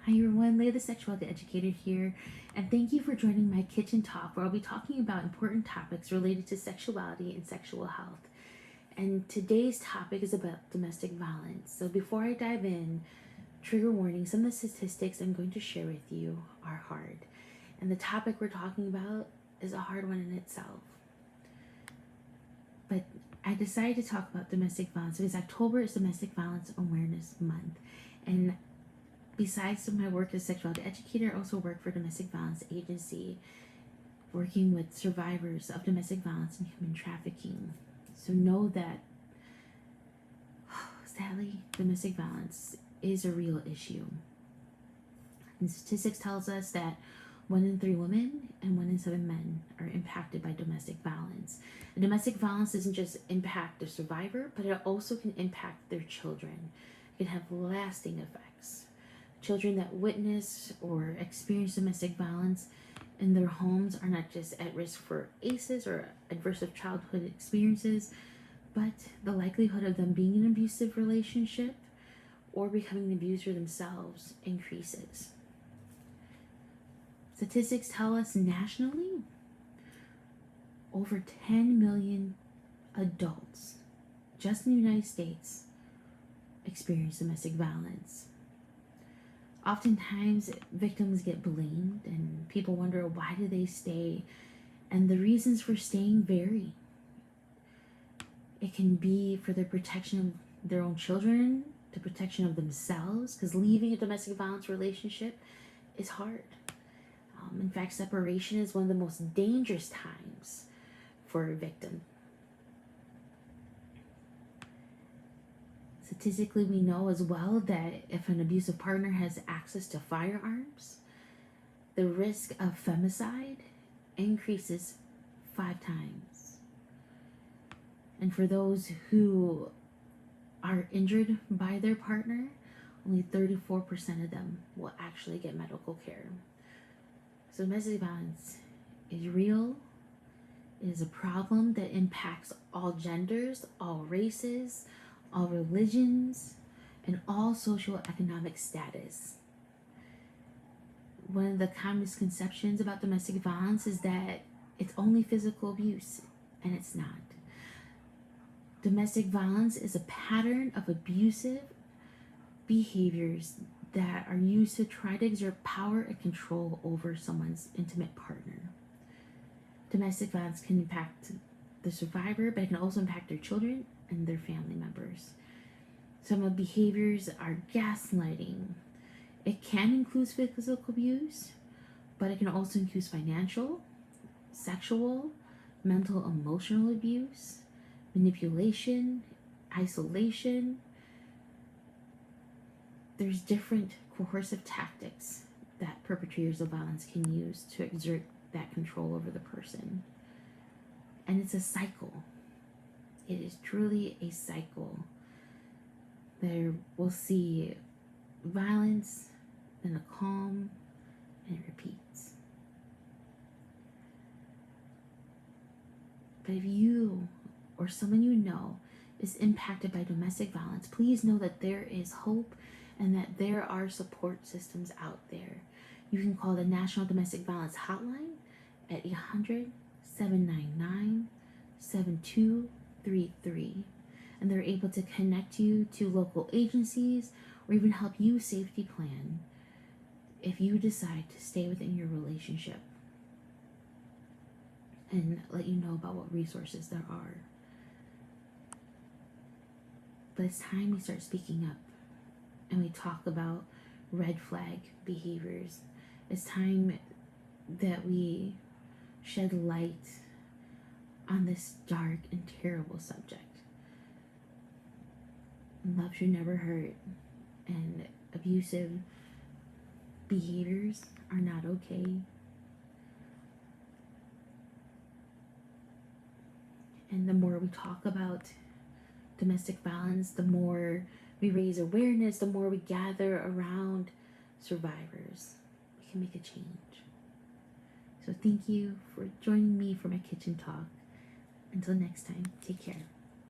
Hi everyone, Leah the Sexuality Educator here, and thank you for joining my kitchen talk where I'll be talking about important topics related to sexuality and sexual health. And today's topic is about domestic violence. So before I dive in, trigger warning, some of the statistics I'm going to share with you are hard. And the topic we're talking about is a hard one in itself. But I decided to talk about domestic violence because October is Domestic Violence Awareness Month. And besides my work as a sexuality educator, I also work for Domestic Violence Agency, working with survivors of domestic violence and human trafficking. So know that, sadly, domestic violence is a real issue. And statistics tells us that 1 in 3 women and 1 in 7 men are impacted by domestic violence. And domestic violence doesn't just impact the survivor, but it also can impact their children. It can have lasting effects. Children that witness or experience domestic violence in their homes are not just at risk for ACEs or adverse childhood experiences, but the likelihood of them being in an abusive relationship or becoming an abuser themselves increases. Statistics tell us nationally, over 10 million adults just in the United States experience domestic violence. Oftentimes, victims get blamed and people wonder, why do they stay? And the reasons for staying vary. It can be for the protection of their own children, the protection of themselves, because leaving a domestic violence relationship is hard. In fact, separation is one of the most dangerous times for a victim. Statistically, we know as well that if an abusive partner has access to firearms, the risk of femicide increases 5 times. And for those who are injured by their partner, only 34% of them will actually get medical care. So domestic violence is real. It is a problem that impacts all genders, all races, all religions, and all socioeconomic status. One of the common misconceptions about domestic violence is that it's only physical abuse, and it's not. Domestic violence is a pattern of abusive behaviors that are used to try to exert power and control over someone's intimate partner. Domestic violence can impact the survivor, but it can also impact their children and their family members. Some of the behaviors are gaslighting. It can include physical abuse, but it can also include financial, sexual, mental, emotional abuse, manipulation, isolation. There's different coercive tactics that perpetrators of violence can use to exert that control over the person. And it's a cycle. It is truly a cycle. There we'll see violence, then a calm, and it repeats. But if you or someone you know is impacted by domestic violence, please know that there is hope and that there are support systems out there. You can call the National Domestic Violence Hotline at 800-799-7233, and they're able to connect you to local agencies or even help you safety plan if you decide to stay within your relationship, and let you know about what resources there are. But it's time we start speaking up and we talk about red flag behaviors. It's time that we shed light on this dark and terrible subject. Love should never hurt, and abusive behaviors are not okay. And the more we talk about domestic violence, the more we raise awareness, the more we gather around survivors, we can make a change. So thank you for joining me for my kitchen talk. Until next time, take care.